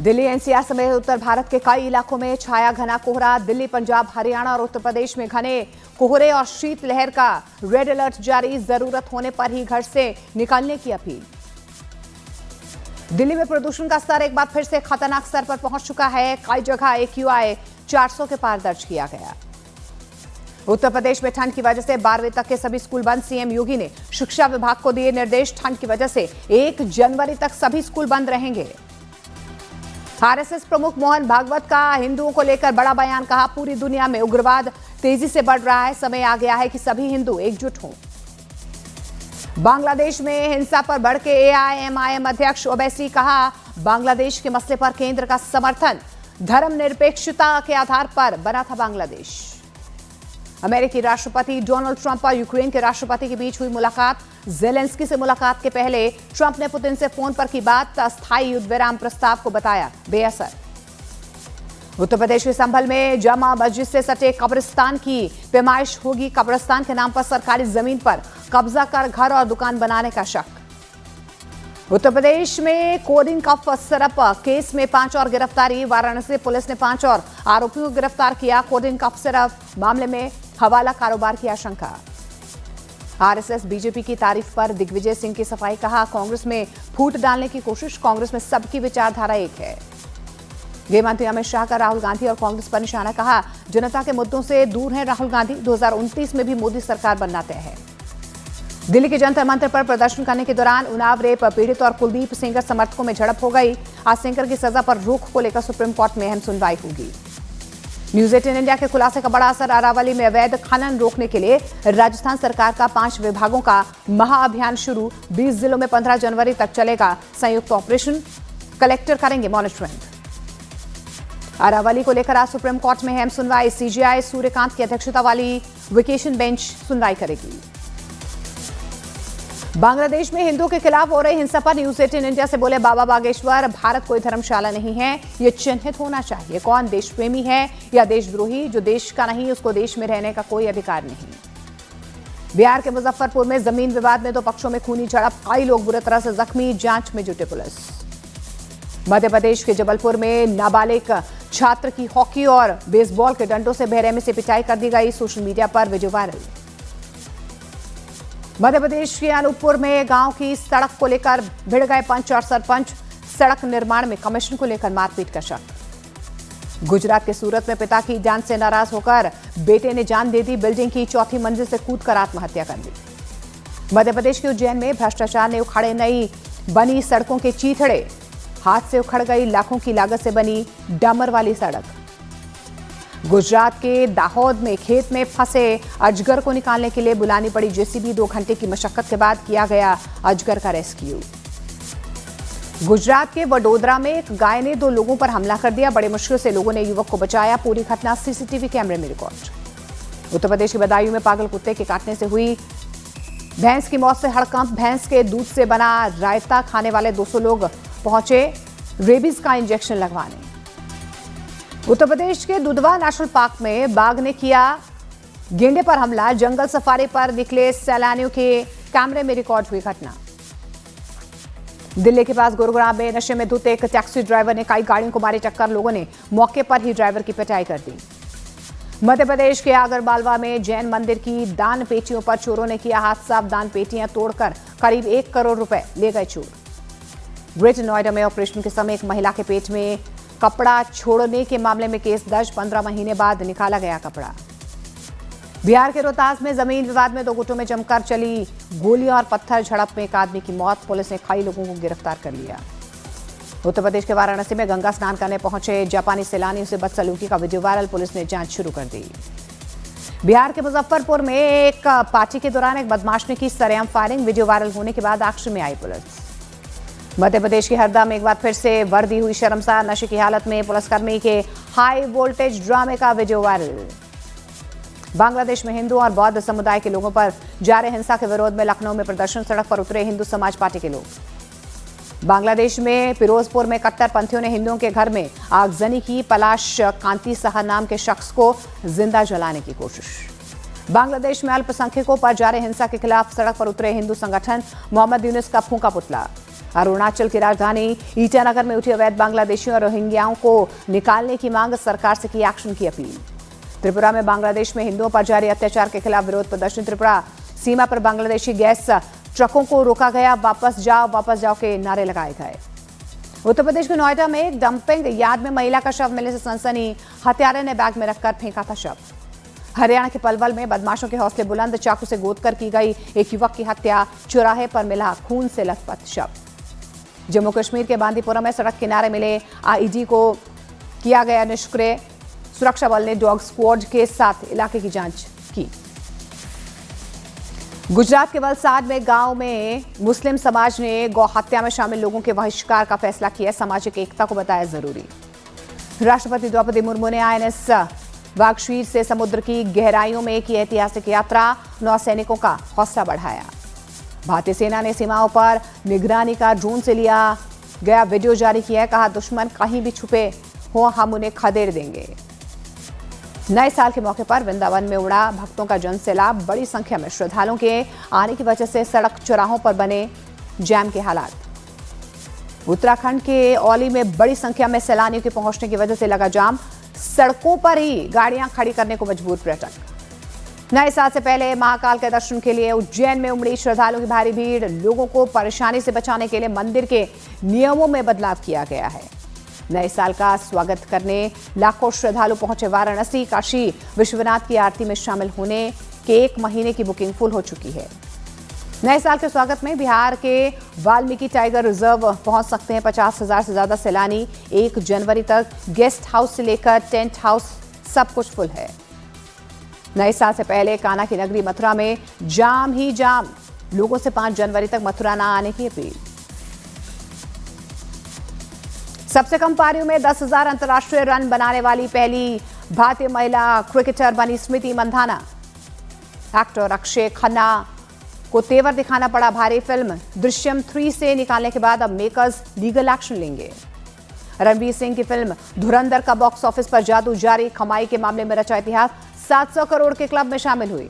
Delhi NCR समेत उत्तर भारत के कई इलाकों में छाया घना कोहरा। दिल्ली, पंजाब, हरियाणा और उत्तर प्रदेश में घने कोहरे और शीतलहर का रेड अलर्ट जारी। जरूरत होने पर ही घर से निकलने की अपील। दिल्ली में प्रदूषण का स्तर एक बार फिर से खतरनाक स्तर पर पहुंच चुका है। कई जगह AQI 400 के पार दर्ज किया गया। उत्तर प्रदेश में ठंड की वजह से 12वीं तक के सभी स्कूल बंद। सीएम योगी ने शिक्षा विभाग को दिए निर्देश। ठंड की वजह से 1 जनवरी तक सभी स्कूल बंद रहेंगे। आरएसएस प्रमुख मोहन भागवत का हिंदुओं को लेकर बड़ा बयान। कहा, पूरी दुनिया में उग्रवाद तेजी से बढ़ रहा है। समय आ गया है कि सभी हिंदू एकजुट हों। बांग्लादेश में हिंसा पर भड़के AIMIM अध्यक्ष ओवैसी। कहा, बांग्लादेश के मसले पर केंद्र का समर्थन। धर्मनिरपेक्षता के आधार पर बना था बांग्लादेश। अमेरिकी राष्ट्रपति डोनाल्ड ट्रंप और यूक्रेन के राष्ट्रपति के बीच हुई मुलाकात। जेलेंस्की से मुलाकात के पहले ट्रंप ने पुतिन से फोन पर की बात। अस्थायी युद्ध विराम प्रस्ताव को बताया बेअसर। उत्तर प्रदेश के संभल में जामा मस्जिद से सटे कब्रिस्तान की पैमाइश होगी। कब्रिस्तान के नाम पर सरकारी जमीन पर कब्जा कर घर और दुकान बनाने का शक। उत्तर प्रदेश में कोडिंग कफ सिरप केस में 5 और गिरफ्तारी। वाराणसी पुलिस ने 5 और आरोपियों को गिरफ्तार किया। कोडिंग कफ सिरप मामले में हवाला कारोबार की आशंका। आरएसएस बीजेपी की तारीफ पर दिग्विजय सिंह की सफाई। कहा, कांग्रेस में फूट डालने की कोशिश। कांग्रेस में सबकी विचारधारा एक है। गृह मंत्री अमित शाह का राहुल गांधी और कांग्रेस पर निशाना। कहा, जनता के मुद्दों से दूर हैं राहुल गांधी। 2029 में भी मोदी सरकार बनना तय है। दिल्ली के जंतर मंतर पर प्रदर्शन करने के दौरान उन्नाव रेप पीड़ित और कुलदीप सेंगर समर्थकों में झड़प हो गई। आज सेंगर की सजा पर रोक को लेकर सुप्रीम कोर्ट में अहम सुनवाई होगी। न्यूज 18 इंडिया के खुलासे का बड़ा असर। अरावली में अवैध खनन रोकने के लिए राजस्थान सरकार का 5 विभागों का महाअभियान शुरू। 20 जिलों में 15 जनवरी तक चलेगा संयुक्त ऑपरेशन। कलेक्टर करेंगे मॉनिटरिंग। अरावली को लेकर आज सुप्रीम कोर्ट में अहम सुनवाई। CJI सूर्यकांत की अध्यक्षता वाली वेकेशन बेंच सुनवाई करेगी। बांग्लादेश में हिंदुओं के खिलाफ हो रही हिंसा पर न्यूज 18 इंडिया से बोले बाबा बागेश्वर, भारत कोई धर्मशाला नहीं है, ये चिन्हित होना चाहिए। कौन देश प्रेमी है या देशद्रोही? जो देश का नहीं उसको देश में रहने का कोई अधिकार नहीं। बिहार के मुजफ्फरपुर में जमीन विवाद में 2 पक्षों में खूनी झड़प। कई लोग बुरी तरह से जख्मी। जांच में जुटे पुलिस। मध्य प्रदेश के जबलपुर में नाबालिग छात्र की हॉकी और बेसबॉल के डंडों से बेरहमी से पिटाई कर दी गई। सोशल मीडिया पर वीडियो वायरल। मध्य प्रदेश के अनूपपुर में गांव की सड़क को लेकर भिड़ गए पंच और सरपंच। सड़क निर्माण में कमीशन को लेकर मारपीट का शक। गुजरात के सूरत में पिता की जान से नाराज होकर बेटे ने जान दे दी। बिल्डिंग की 4थी मंजिल से कूदकर आत्महत्या कर ली। मध्य प्रदेश के उज्जैन में भ्रष्टाचार ने उखाड़े नई बनी सड़कों के चीथड़े। हाथ से उखड़ गई लाखों की लागत से बनी डामर वाली सड़क। गुजरात के दाहोद में खेत में फंसे अजगर को निकालने के लिए बुलानी पड़ी JCB। 2 घंटे की मशक्कत के बाद किया गया अजगर का रेस्क्यू। गुजरात के वडोदरा में एक गाय ने 2 लोगों पर हमला कर दिया। बड़े मुश्किल से लोगों ने युवक को बचाया। पूरी घटना CCTV कैमरे में रिकॉर्ड। उत्तर प्रदेश के बदायूं में पागल कुत्ते के काटने से हुई भैंस की मौत से हड़कंप। भैंस के दूध से बना रायता खाने वाले 200 लोग पहुंचे रेबीज का इंजेक्शन लगवाने। उत्तर प्रदेश के दुधवा नेशनल पार्क में बाघ ने किया गेंडे पर हमला। जंगल सफारी पर निकले सैलानियों के कैमरे में रिकॉर्ड हुई घटना। दिल्ली के पास गुरुग्राम में नशे में धुत एक टैक्सी ड्राइवर ने कई गाड़ियों को मारी टक्कर। लोगों ने मौके पर ही ड्राइवर की पिटाई कर दी। मध्य प्रदेश के आगरमालवा में जैन मंदिर की दान पेटियों पर चोरों ने किया हाथ साफ। दान पेटियां तोड़कर करीब 1 करोड़ रुपए ले गए चोर। ग्रेटर नोएडा में ऑपरेशन के समय एक महिला के पेट में कपड़ा छोड़ने के मामले में केस दर्ज। 15 महीने बाद निकाला गया कपड़ा। बिहार के रोहतास में जमीन विवाद में 2 गुटों में जमकर चली गोलियां और पत्थर झड़प में एक आदमी की मौत। पुलिस ने कई लोगों को गिरफ्तार कर लिया। उत्तर प्रदेश के वाराणसी में गंगा स्नान करने पहुंचे जापानी सैलानियों से बदसलूकी का वीडियो वायरल। पुलिस ने जांच शुरू कर दी। बिहार के मुजफ्फरपुर में एक पार्टी के दौरान एक बदमाश ने की सरेआम फायरिंग। वीडियो वायरल होने के बाद एक्शन में आई पुलिस। मध्य प्रदेश के हरदा में एक बार फिर से वर्दी हुई शर्मसार। नशे की हालत में पुलिसकर्मी के हाई वोल्टेज ड्रामे का वीडियो वायरल। बांग्लादेश में हिंदू और बौद्ध समुदाय के लोगों पर जारी हिंसा के विरोध में लखनऊ में प्रदर्शन। सड़क पर उतरे हिंदू समाज पार्टी के लोग। बांग्लादेश में फिरोजपुर में कट्टरपंथियों ने हिंदुओं के घर में आगजनी की। पलाश कांति साहा नाम के शख्स को जिंदा जलाने की कोशिश। बांग्लादेश में अल्पसंख्यकों पर जारी हिंसा के खिलाफ सड़क पर उतरे हिंदू संगठन। मोहम्मद यूनुस का फूंका पुतला। अरुणाचल की राजधानी ईटानगर में उठी अवैध बांग्लादेशियों और रोहिंग्याओं को निकालने की मांग, सरकार से की एक्शन की अपील। त्रिपुरा में बांग्लादेश में हिंदुओं पर जारी अत्याचार के खिलाफ विरोध प्रदर्शन। त्रिपुरा सीमा पर बांग्लादेशी गैस ट्रकों को रोका गया, वापस जाओ के नारे लगाए गए। उत्तर प्रदेश के नोएडा में डंपिंग यार्ड में महिला का शव मिलने से सनसनी, हत्यारे ने बैग में रखकर फेंका था शव। हरियाणा के पलवल में बदमाशों के हौसले बुलंद, चाकू से गोदकर की गई एक युवक की हत्या, चौराहे पर मिला खून से लथपथ शव। जम्मू कश्मीर के बांदीपुरा में सड़क किनारे मिले आईईडी को किया गया निष्क्रिय, सुरक्षा बल ने डॉग स्क्वाड के साथ इलाके की जांच की। गुजरात के वलसाड में गांव में मुस्लिम समाज ने गौ हत्या में शामिल लोगों के बहिष्कार का फैसला किया, सामाजिक एकता को बताया जरूरी। राष्ट्रपति द्रौपदी मुर्मू ने आईएनएस वागशीर से समुद्र की गहराइयों में की ऐतिहासिक यात्रा, नौसैनिकों का हौसला बढ़ाया। भारतीय सेना ने सीमाओं पर निगरानी का ड्रोन से लिया गया वीडियो जारी किया है, कहा दुश्मन कहीं भी छुपे हो हम उन्हें खदेड़ देंगे। नए साल के मौके पर वृंदावन में उड़ा भक्तों का जनसैलाब, बड़ी संख्या में श्रद्धालुओं के आने की वजह से सड़क चौराहों पर बने जैम के हालात। उत्तराखंड के औली में बड़ी संख्या में सैलानियों के पहुंचने की वजह से लगा जाम, सड़कों पर ही गाड़ियां खड़ी करने को मजबूर पर्यटक। नए साल से पहले महाकाल के दर्शन के लिए उज्जैन में उमड़ी श्रद्धालुओं की भारी भीड़, लोगों को परेशानी से बचाने के लिए मंदिर के नियमों में बदलाव किया गया है। नए साल का स्वागत करने लाखों श्रद्धालु पहुंचे वाराणसी। काशी विश्वनाथ की आरती में शामिल होने के 1 महीने की बुकिंग फुल हो चुकी है। नए साल के स्वागत में बिहार के वाल्मीकि टाइगर रिजर्व पहुंच सकते हैं 50,000 से ज्यादा सैलानी। 1 जनवरी तक गेस्ट हाउस से लेकर टेंट हाउस सब कुछ फुल है। नए साल से पहले कान्हा की नगरी मथुरा में जाम ही जाम, लोगों से 5 जनवरी तक मथुरा न आने की अपील। सबसे कम पारियों में 10,000 अंतर्राष्ट्रीय रन बनाने वाली पहली भारतीय महिला क्रिकेटर बनी स्मृति मंधाना। एक्टर अक्षय खन्ना को तेवर दिखाना पड़ा भारी। फिल्म दृश्यम 3 से निकालने के बाद अब मेकर्स लीगल एक्शन लेंगे। रणवीर सिंह की फिल्म धुरंधर का बॉक्स ऑफिस पर जादू जारी, कमाई के मामले में रचा इतिहास, 700 करोड़ के क्लब में शामिल हुई।